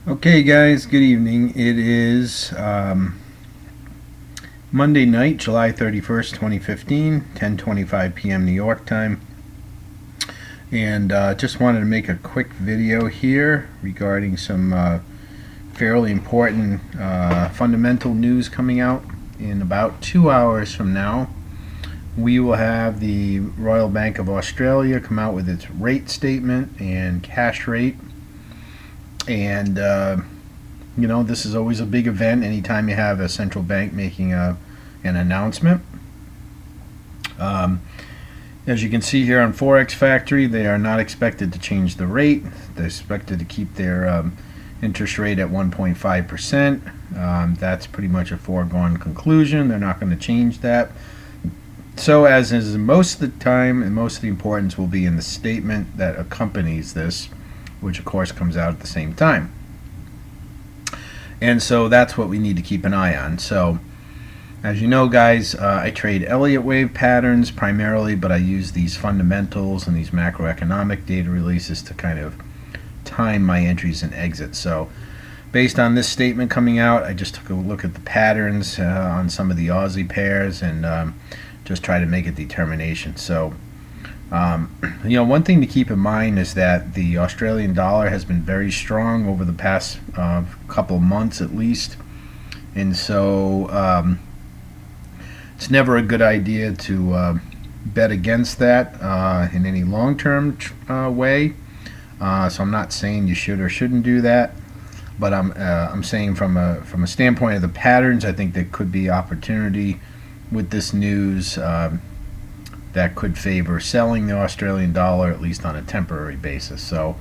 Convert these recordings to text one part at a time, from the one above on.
Okay, guys, good evening. It is Monday night, July 31st, 2015, 10:25 p.m. New York time. And just wanted to make a quick video here regarding some fairly important fundamental news coming out. In about 2 hours from now, we will have the Royal Bank of Australia come out with its rate statement and cash rate. And this is always a big event anytime you have a central bank making an announcement. As you can see here on Forex Factory, they are not expected to change the rate. They're expected to keep their interest rate at 1.5%. That's pretty much a foregone conclusion. They're not going to change that. So as is most of the time, and most of the importance will be in the statement that accompanies this, which of course comes out at the same time. And so that's what we need to keep an eye on. So as you know, guys, I trade Elliott wave patterns primarily, but I use these fundamentals and these macroeconomic data releases to kind of time my entries and exits. So based on this statement coming out, I just took a look at the patterns on some of the Aussie pairs and just try to make a determination. So one thing to keep in mind is that the Australian dollar has been very strong over the past couple of months at least, and so it's never a good idea to bet against that in any long-term way. So I'm not saying you should or shouldn't do that, but I'm saying from a standpoint of the patterns, I think there could be opportunity with this news that could favor selling the Australian dollar, at least on a temporary basis. So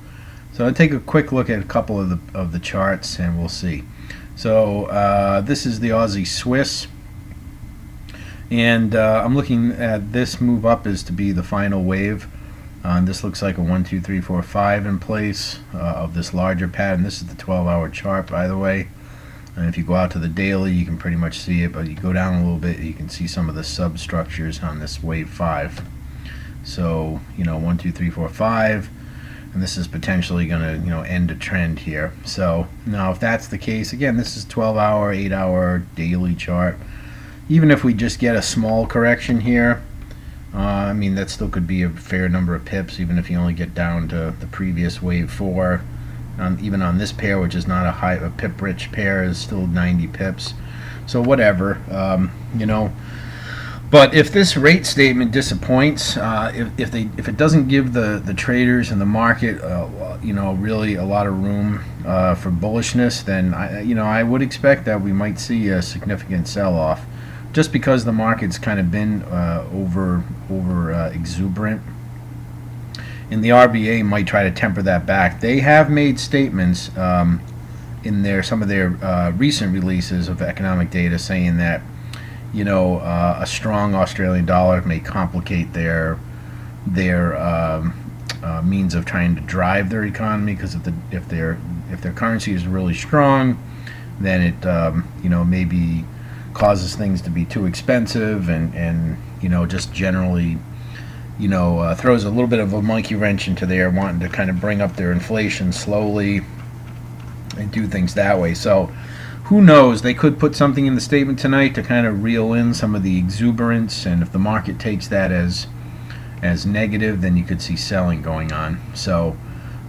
I'll take a quick look at a couple of the charts and we'll see. So this is the Aussie Swiss, and I'm looking at this move up as to be the final wave. This looks like a 1, 2, 3, 4, 5 in place of this larger pattern. This is the 12-hour chart, by the way. And if you go out to the daily, you can pretty much see it, but you go down a little bit, you can see some of the substructures on this wave 5. So 1, 2, 3, 4, 5, and this is potentially going to end a trend here. So now if that's the case, again, this is 12-hour, 8-hour daily chart. Even if we just get a small correction here, that still could be a fair number of pips, even if you only get down to the previous wave 4. Even on this pair, which is not a pip-rich pair, is still 90 pips. So whatever, But if this rate statement disappoints, if it doesn't give the traders and the market, really a lot of room for bullishness, then I would expect that we might see a significant sell-off, just because the market's kind of been over exuberant. And the RBA might try to temper that back. They have made statements in some of their recent releases of economic data saying that a strong Australian dollar may complicate their means of trying to drive their economy, because if their currency is really strong, then it maybe causes things to be too expensive and just generally throws a little bit of a monkey wrench into their wanting to kind of bring up their inflation slowly and do things that way. So who knows, they could put something in the statement tonight to kind of reel in some of the exuberance, and if the market takes that as negative, then you could see selling going on. So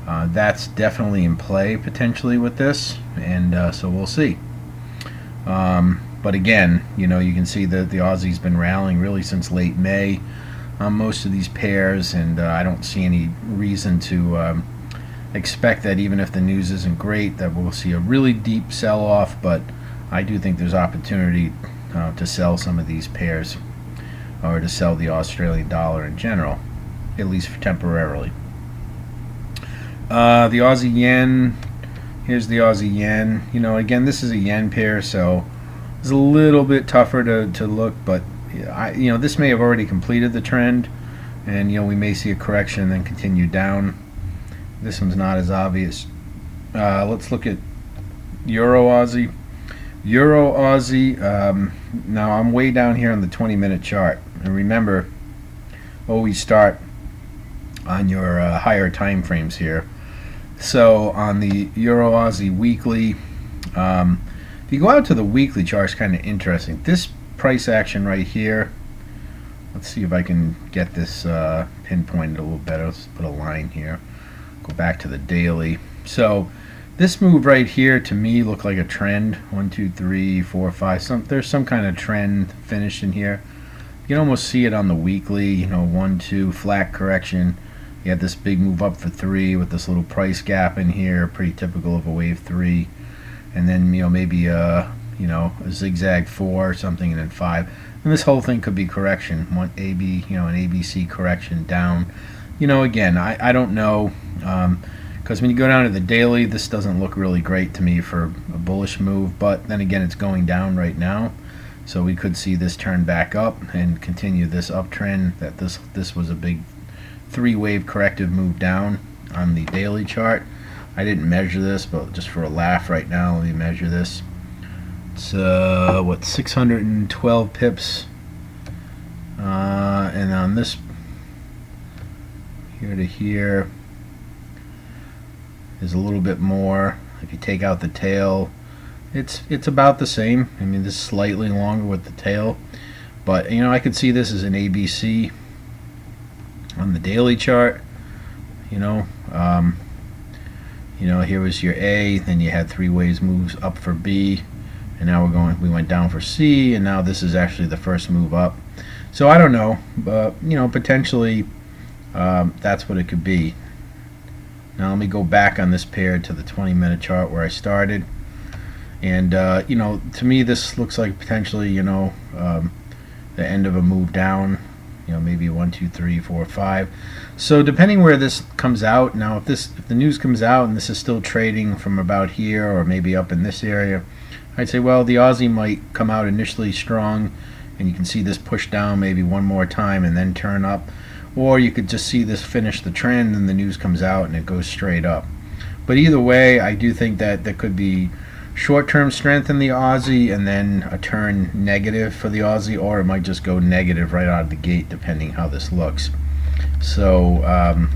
that's definitely in play potentially with this, and so we'll see. But again, you can see that the Aussie's been rallying really since late May on most of these pairs, and I don't see any reason to expect that, even if the news isn't great, that we'll see a really deep sell-off. But I do think there's opportunity to sell some of these pairs, or to sell the Australian dollar in general, at least temporarily. The Aussie yen, here's the Aussie yen. Again, this is a yen pair, so it's a little bit tougher to look, but this may have already completed the trend, and we may see a correction and then continue down. This one's not as obvious. Let's look at Euro Aussie. Now I'm way down here on the 20-minute chart, and remember, always start on your higher time frames here. So on the Euro Aussie weekly, if you go out to the weekly chart, it's kind of interesting. This price action right here, let's see if I can get this pinpointed a little better. Let's put a line here. Go back to the daily. So this move right here to me looked like a trend. 1, 2, 3, 4, 5. There's some kind of trend finished in here. You can almost see it on the weekly. You know, 1, 2, flat correction. You had this big move up for 3 with this little price gap in here, pretty typical of a wave 3. And then, you know, maybe a zigzag 4 or something, and then 5. And this whole thing could be correction. One AB, you know, an ABC correction down. You know, again, I don't know, because when you go down to the daily, this doesn't look really great to me for a bullish move. But then again, it's going down right now, so we could see this turn back up and continue this uptrend. That this was a big 3-wave corrective move down on the daily chart. I didn't measure this, but just for a laugh right now, let me measure this. It's what, 612 pips, and on this here to here is a little bit more. If you take out the tail, it's about the same. I mean, this is slightly longer with the tail, but you know, I could see this as an ABC on the daily chart. You know, here was your A, then you had 3 waves moves up for B, and now we went down for C, and now this is actually the first move up. So I don't know, but you know, potentially that's what it could be. Now let me go back on this pair to the 20-minute chart where I started, and you know, to me this looks like potentially, you know, the end of a move down. You know, maybe 1, 2, 3, 4, 5. So depending where this comes out, now if the news comes out and this is still trading from about here or maybe up in this area, I'd say, well, the Aussie might come out initially strong, and you can see this push down maybe one more time and then turn up, or you could just see this finish the trend and the news comes out and it goes straight up. But either way, I do think that there could be short-term strength in the Aussie and then a turn negative for the Aussie, or it might just go negative right out of the gate depending how this looks. So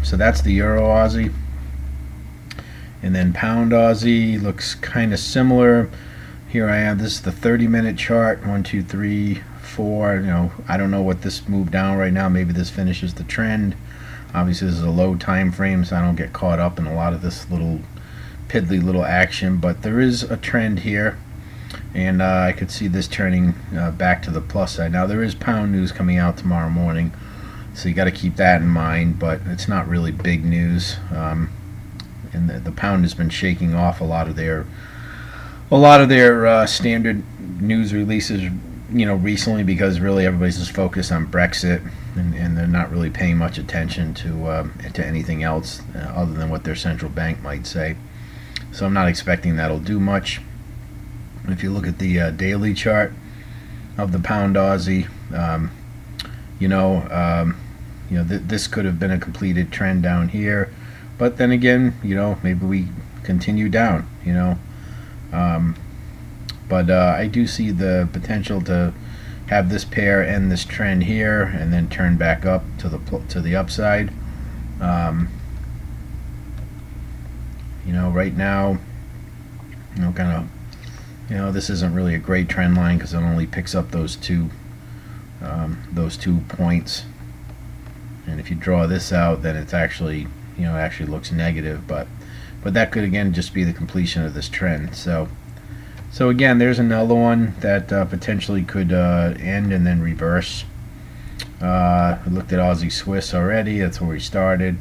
so that's the Euro Aussie, and then Pound Aussie looks kind of similar. Here I am. This is the 30-minute chart. 1, 2, 3, 4. You know, I don't know what this moved down right now. Maybe this finishes the trend. Obviously, this is a low time frame, so I don't get caught up in a lot of this little piddly little action, but there is a trend here, and I could see this turning back to the plus side. Now there is pound news coming out tomorrow morning, so you got to keep that in mind, but it's not really big news, and the pound has been shaking off a lot of their standard news releases, you know, recently, because really everybody's just focused on Brexit, and they're not really paying much attention to anything else other than what their central bank might say. So I'm not expecting that'll do much. If you look at the daily chart of the Pound Aussie, this could have been a completed trend down here, but then again, you know, maybe we continue down. You know, but I do see the potential to have this pair end this trend here and then turn back up to the upside. You know, right now, you know, kind of, you know, this isn't really a great trend line because it only picks up those two points. And if you draw this out, then it's actually, you know, it actually looks negative. But that could again just be the completion of this trend. So again, there's another one that potentially could end and then reverse. I looked at Aussie Swiss already. That's where we started.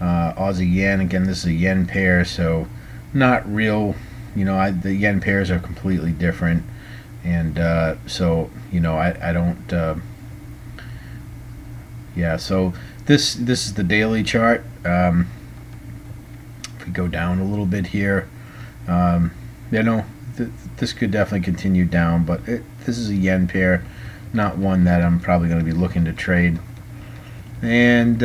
Aussie Yen, again, this is a yen pair, so not real, you know, the yen pairs are completely different, and so, you know, I don't, yeah, so this is the daily chart. If we go down a little bit here, you know, this could definitely continue down, but this is a yen pair, not one that I'm probably going to be looking to trade. And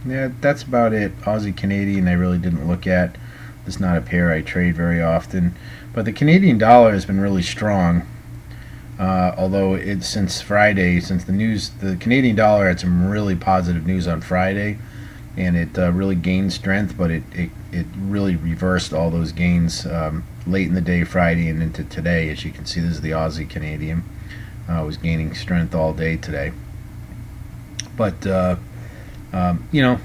yeah, that's about it. Aussie Canadian I really didn't look at. It's not a pair I trade very often, but the Canadian dollar has been really strong, although since Friday, since the Canadian dollar had some really positive news on Friday, and it really gained strength, but it really reversed all those gains late in the day Friday and into today. As you can see, this is the Aussie Canadian. Was gaining strength all day today, but you know,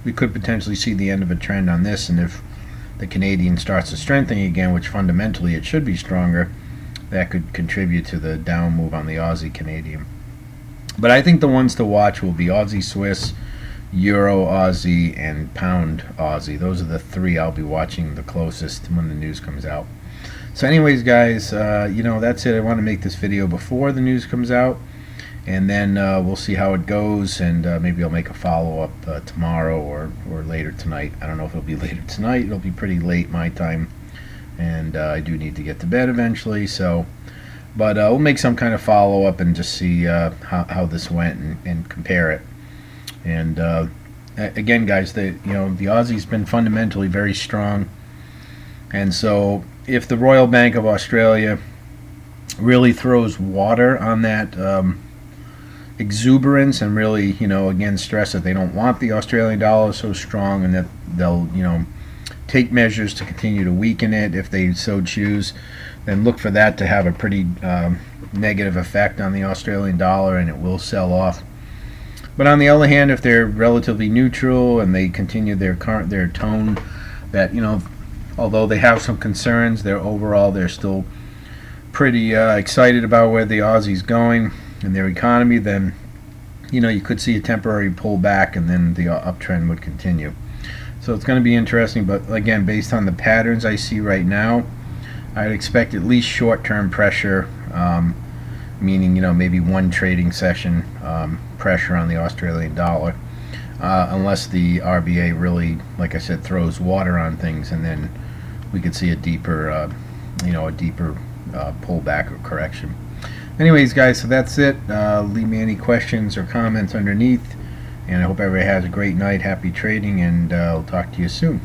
we could potentially see the end of a trend on this, and if the Canadian starts to strengthen again, which fundamentally it should be stronger, that could contribute to the down move on the Aussie Canadian. But I think the ones to watch will be Aussie Swiss, Euro Aussie, and Pound Aussie. Those are the three I'll be watching the closest when the news comes out. So anyways, guys, you know, that's it. I want to make this video before the news comes out, and then we'll see how it goes, and maybe I'll make a follow-up tomorrow or later tonight. I don't know if it'll be later tonight. It'll be pretty late my time, and I do need to get to bed eventually. So, but we'll make some kind of follow-up and just see how this went and compare it. And again, guys, the Aussie's been fundamentally very strong, and so if the Royal Bank of Australia really throws water on that exuberance and really, again, stress that they don't want the Australian dollar so strong, and that they'll, take measures to continue to weaken it if they so choose, then look for that to have a pretty negative effect on the Australian dollar, and it will sell off. But on the other hand, if they're relatively neutral and they continue their tone that, although they have some concerns, they're still pretty excited about where the Aussie's going and their economy, then you could see a temporary pullback, and then the uptrend would continue. So it's going to be interesting, but again, based on the patterns I see right now, I'd expect at least short-term pressure, meaning maybe one trading session pressure on the Australian dollar, unless the RBA really, like I said, throws water on things, and then we could see a deeper pullback or correction. Anyways, guys, so that's it. Leave me any questions or comments underneath, and I hope everybody has a great night. Happy trading, and I'll talk to you soon.